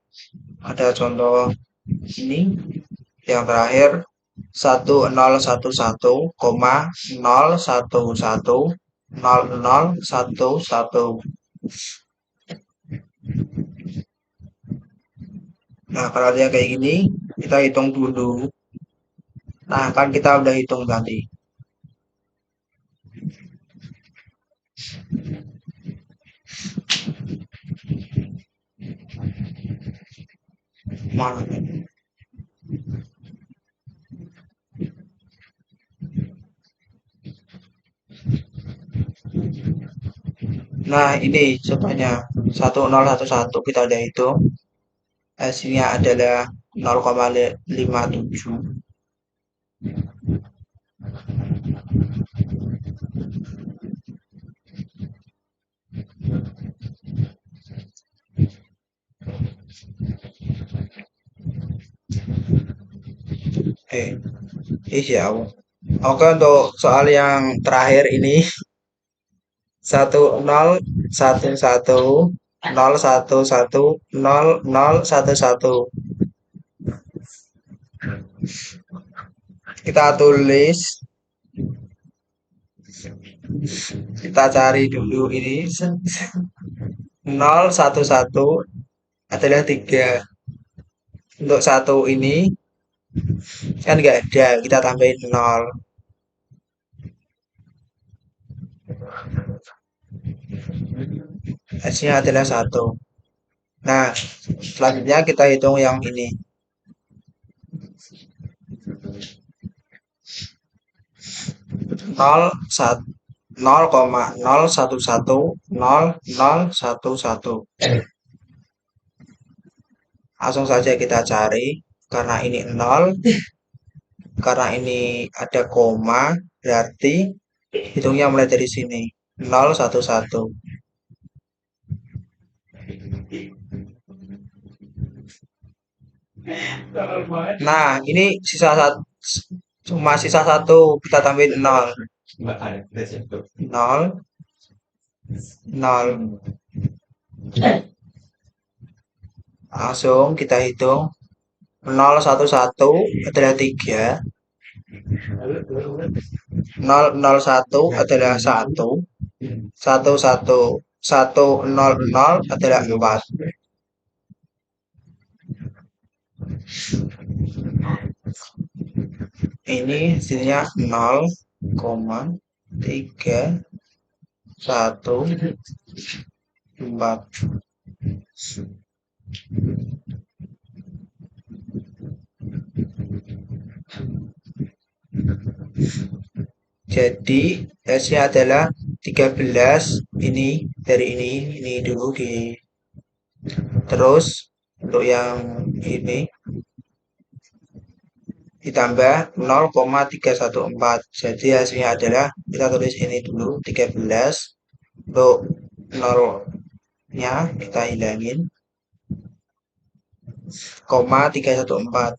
ada contoh ini yang terakhir 1011,011,0011. Nah, kalau dia kayak gini, kita hitung dulu. Nah, kan kita udah hitung tadi. Mana? Nah, ini contohnya 1011 kita udah hitung. Hasilnya adalah 0,57. Ya. Oke, untuk soal yang terakhir ini 1011,011,0011. Kita tulis, kita cari dulu ini 011 adalah 3. Untuk satu ini kan nggak ada, kita tambahin 0. Hasilnya adalah 1. Nah, selanjutnya kita hitung yang ini. 0,011,0011. Langsung saja kita cari, karena ini 0, karena ini ada koma, berarti hitungnya mulai dari sini. 011. Nah, ini cuma sisa 1, kita tambahin 0. 0, 0. Langsung kita hitung. 011 adalah 3. 001 adalah 1. 100 adalah 4. Ini hasilnya 0,314. Jadi hasilnya adalah 13. Ini dari ini dulu terus untuk yang ini ditambah 0,314. Jadi hasilnya adalah, kita tulis ini dulu 13. Untuk 0-nya kita hilangin, 0,314.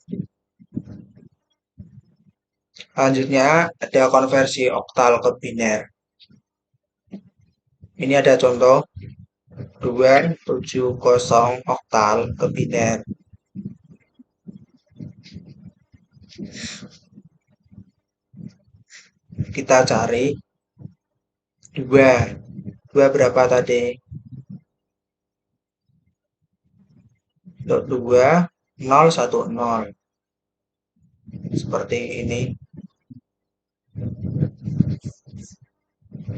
Selanjutnya ada konversi oktal ke biner. Ini ada contoh 270 oktal ke biner. Kita cari 2 berapa tadi? Untuk 2, 0, 1, 0. Seperti ini.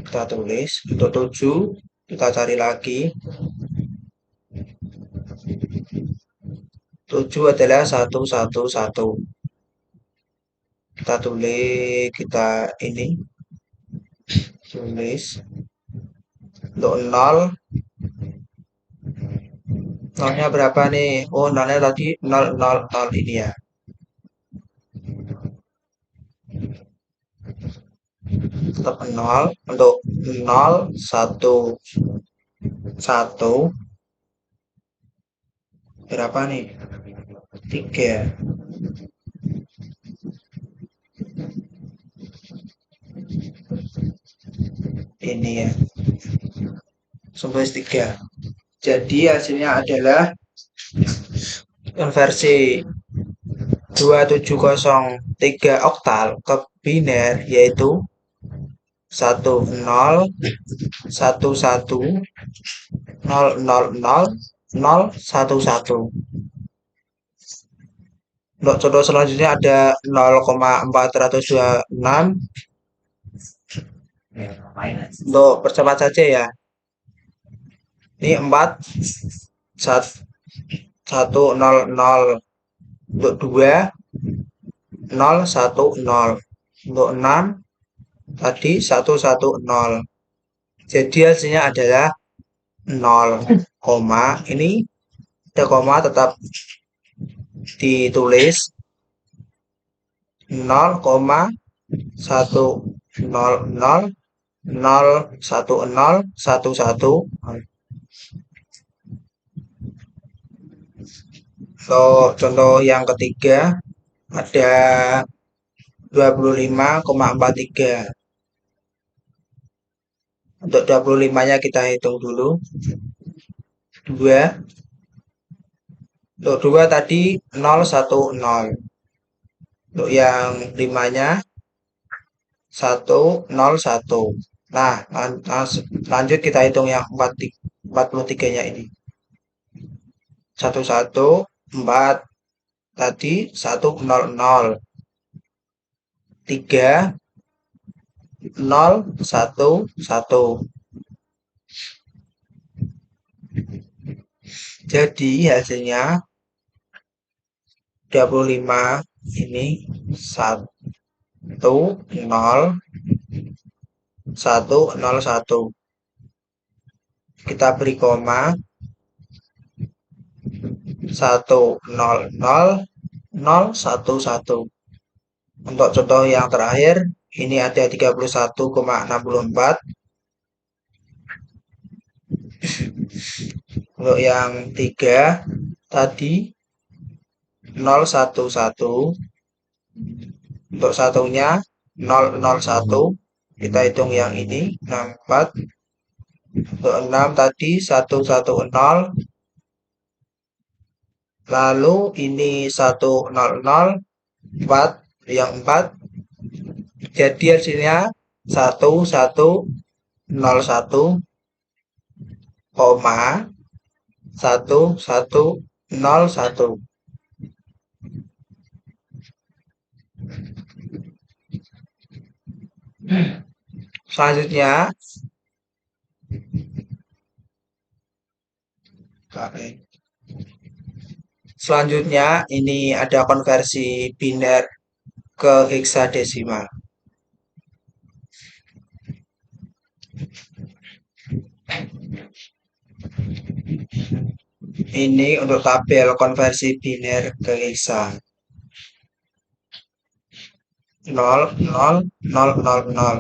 Kita tulis. Untuk 7, kita cari lagi. 7 adalah 111. Kita tulis, kita ini tulis. Untuk 0, 0-nya berapa nih? Oh, 0-nya tadi 0, 0, 0 ini ya. Tetap 0. Untuk 0, 1, 1 berapa nih? 3. Ini ya. Sampai 3. Jadi hasilnya adalah konversi 2703 oktal ke biner yaitu 1011000011. Untuk contoh selanjutnya ada 0,426. Untuk percepat saja ya. Ini 4 100. Untuk 2 010. Untuk 6 tadi 110. Jadi hasilnya adalah 0, ini ada koma tetap ditulis 0,1000011. Contoh yang ketiga ada 25,43. Untuk 25-nya kita hitung dulu. 2. Untuk 2 tadi 010. Untuk yang 5-nya 101. Nah, lanjut kita hitung yang 43-nya ini. 114 tadi 100. 3 011. Jadi hasilnya 25 ini 10101. Kita beri koma 1000011. Untuk contoh yang terakhir ini ada 31,64. Untuk yang 3 tadi 011. Untuk satunya 001. Kita hitung yang ini 64. Untuk 6 tadi 110. Lalu ini 100. 4 yang 4. Jadi hasilnya 1101, 1101. Selanjutnya ini ada konversi biner ke heksadesimal. Ini untuk tabel konversi biner ke heksa. 0 0 0 0 0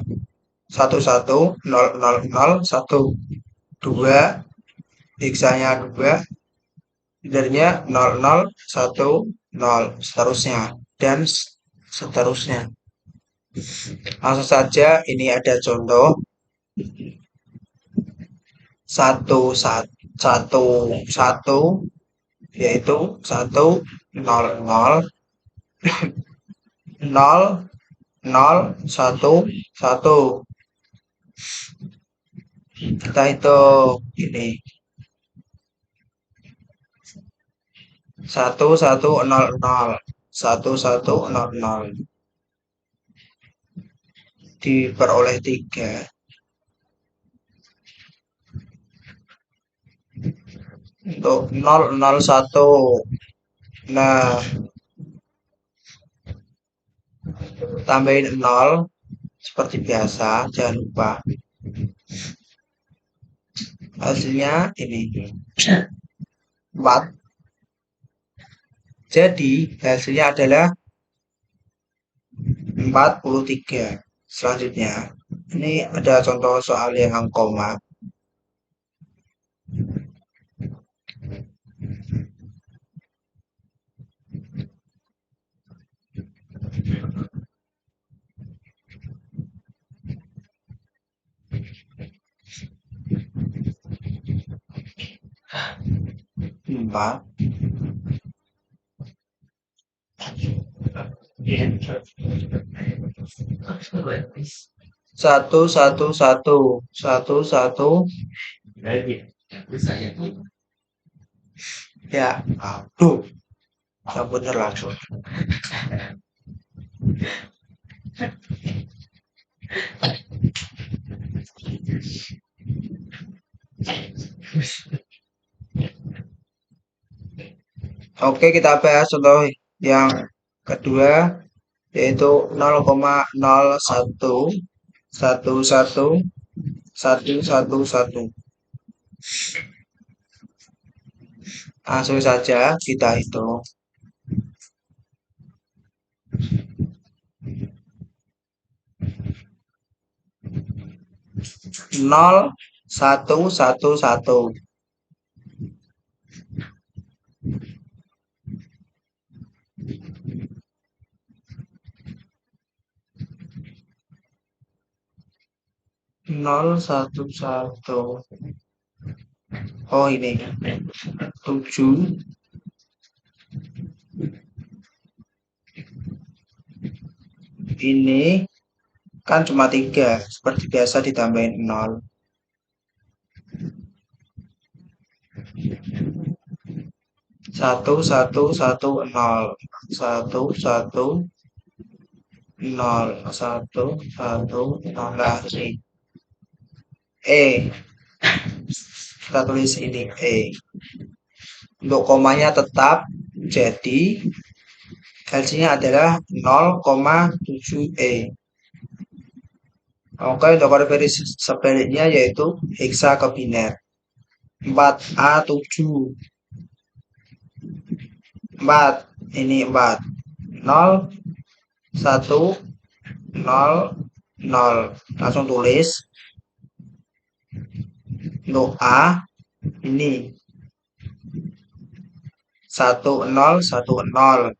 1 1 0 0 0 1 2 heksanya 2, binernya 0 0 1 0 seterusnya dan seterusnya. Langsung saja ini ada contoh 1 yaitu 1 0 0 0 0 1 1. Kita hitung ini 1100 1100 diperoleh 3. Untuk 001. Nah, tambahin 0 seperti biasa, jangan lupa. Hasilnya ini 4. Jadi hasilnya adalah 43. Selanjutnya ini ada contoh soal yang koma. Empat Satu, satu, satu. Satu, satu. Ya, aduh. Yang bener langsung. Oke, kita bahas contoh yang kedua, yaitu 0,01 satu satu satu satu satu. Langsung saja kita hitung. 0,111. 0,11. Oh, ini 7. Ini kan cuma 3, seperti biasa ditambahin 0. 1,1,1,0. 1,1,0. 1,1,0. Nah, ini E. Kita tulis ini E. Untuk komanya tetap, jadi hasilnya adalah 0,7E. Oke, untuk konversi sebaliknya yaitu heksa ke biner. 4A7. 4, ini 4. 0, 1, 0, 0. Langsung tulis. Untuk A, ini 1010.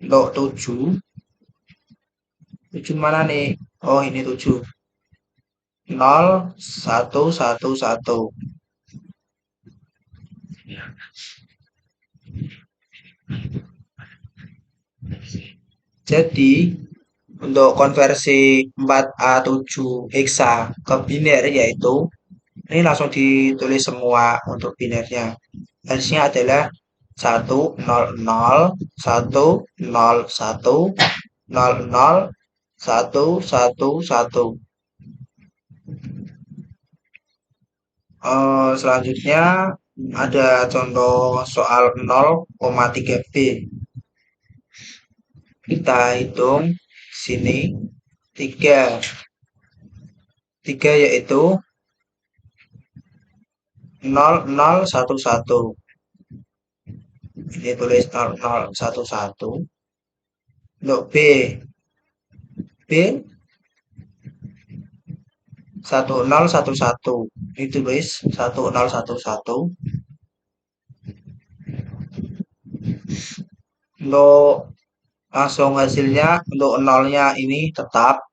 Untuk 7 mana nih? Oh, ini 7. 0111. Jadi untuk konversi 4A7 heksa ke biner yaitu ini langsung ditulis semua untuk binernya. Hasilnya adalah 10011001111. Selanjutnya ada contoh soal 0,3B. Kita hitung sini 3. 3 yaitu 0011. Ini tulis 0011. Untuk B 1011. Ini tulis 1011. Untuk langsung hasilnya untuk nolnya ini tetap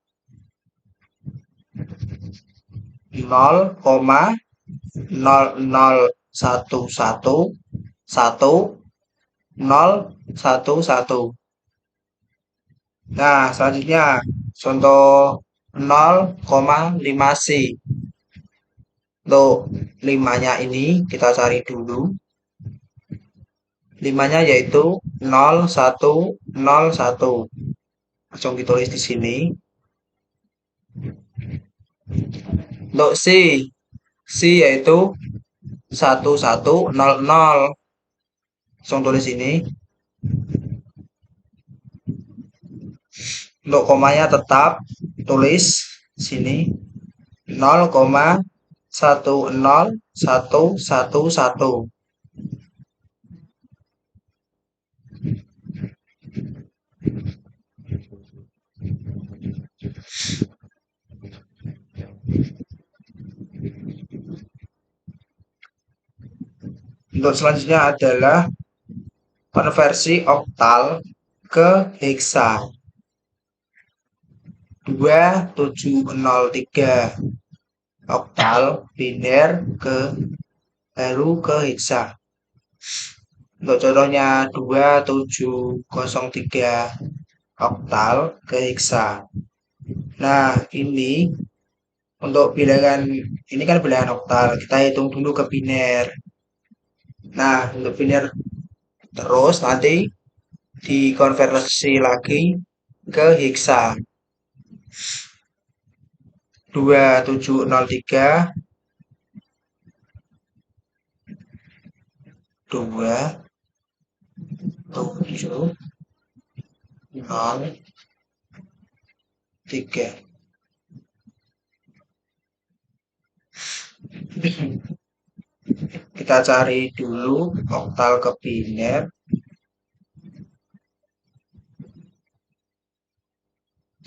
0,001111011. Nah, selanjutnya contoh 0,5C. Untuk 5-nya ini kita cari dulu. 5-nya yaitu 0101. Langsung ditulis di sini. Untuk C yaitu 1100. Langsung tulis ini. Untuk komanya tetap tulis sini 0,10111. Untuk selanjutnya adalah konversi oktal ke heksa. 2703. Oktal biner ke baru ke heksa. Untuk contohnya 2703 oktal ke heksa. Nah, ini untuk bilangan ini kan bilangan oktal, kita hitung dulu ke biner. Nah, untuk biner terus nanti dikonversi lagi ke heksa. 2703 2703. Kita cari dulu oktal ke biner.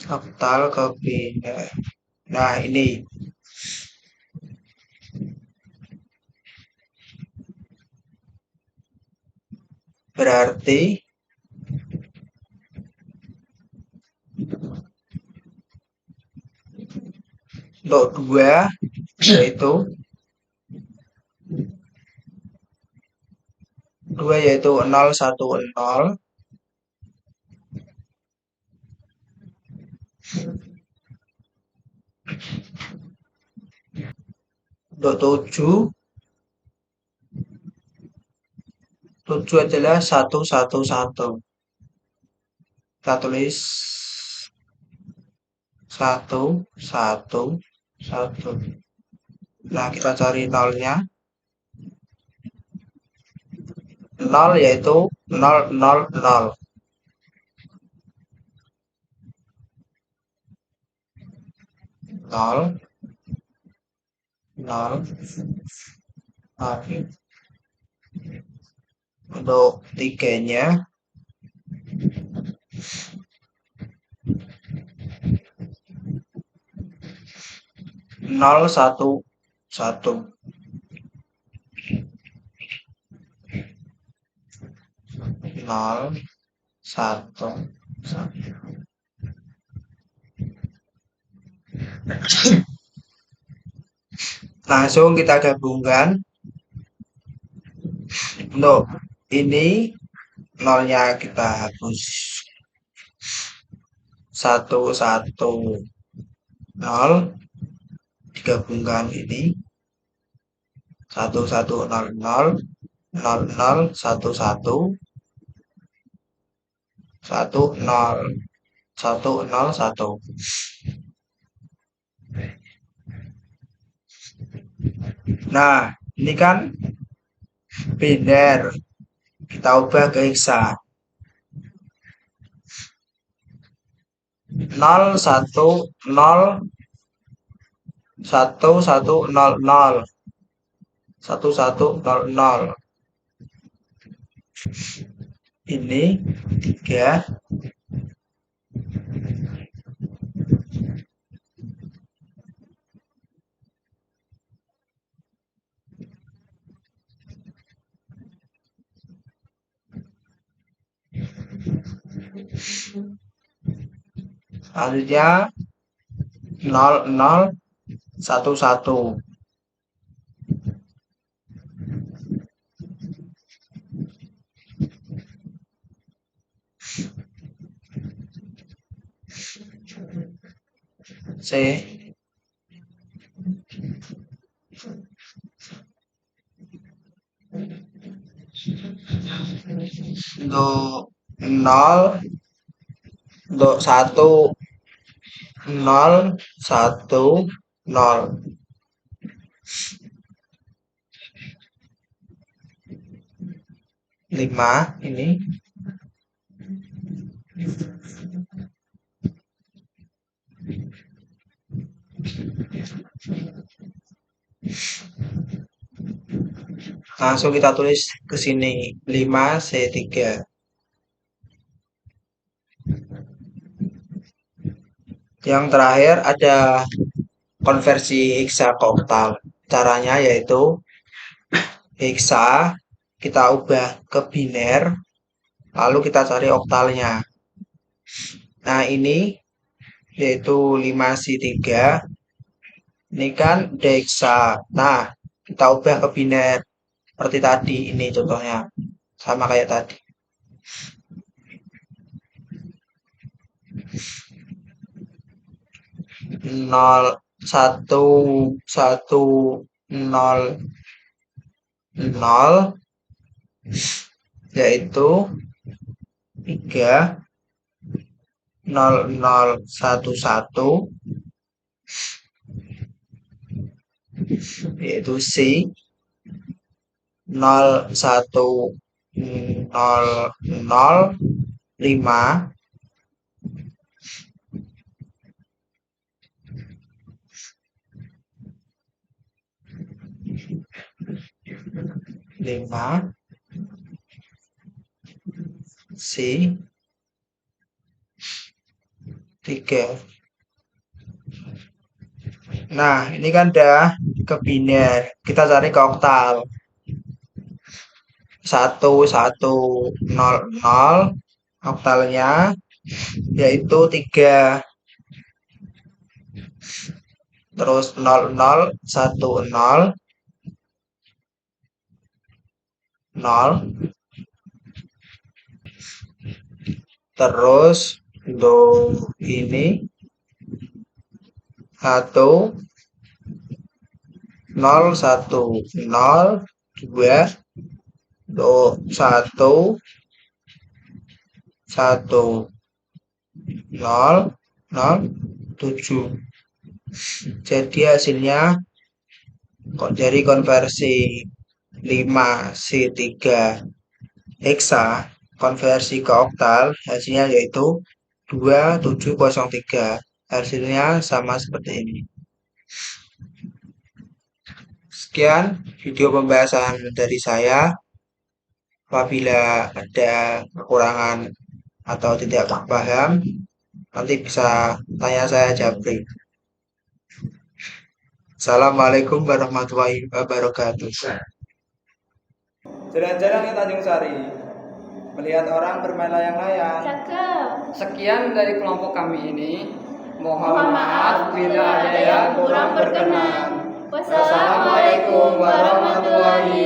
Oktal ke biner. Nah, ini berarti untuk 2 yaitu 010. Untuk 7 adalah 111. Kita tulis 111. Nah, kita cari nolnya. 0 yaitu 000. 0 0 0. Untuk 3-nya 011. 011. Langsung kita gabungkan. Untuk ini nolnya kita hapus. 110 digabungkan ini 1100 00 11 10 101. Nah, ini kan biner, kita ubah ke heksa. 010 1100 1100. Ini 3. Selanjutnya 0011. C. Untuk 0 untuk 1 0 1 0. Lima ini langsung kita tulis ke sini 5C3. Yang terakhir ada konversi heksa ke oktal. Caranya yaitu heksa kita ubah ke biner, lalu kita cari oktalnya. Nah, ini yaitu 5C3. Ini kan heksa. Nah, kita ubah ke biner seperti tadi, ini contohnya. sama kayak tadi. 0, 1, 1, 0, 0, yaitu 3, 0, 0, 1, 1, yaitu C, 0, 1, 0, 0, 5, 5, C, 3. Nah, ini kan udah ke biner. Kita cari ke oktal. 1, 1, 0, 0. Oktalnya yaitu 3. Terus 0, 0, 1, 0, 0. Terus untuk ini 1, 0, 1, 0, 2, 1, 1, 0, 0, 7. Jadi hasilnya kok dari konversi 5 C3 hexa konversi ke oktal hasilnya yaitu 2703. Hasilnya sama seperti ini. Sekian video pembahasan dari saya. Apabila ada kekurangan atau tidak paham, nanti bisa tanya saya Jabri. Assalamualaikum warahmatullahi wabarakatuh. Jalan-jalan ke Tanjung Sari, melihat orang bermain layang-layang. Cakep. Sekian dari kelompok kami ini. Mohon maaf bila ada yang kurang berkenan. Wassalamualaikum warahmatullahi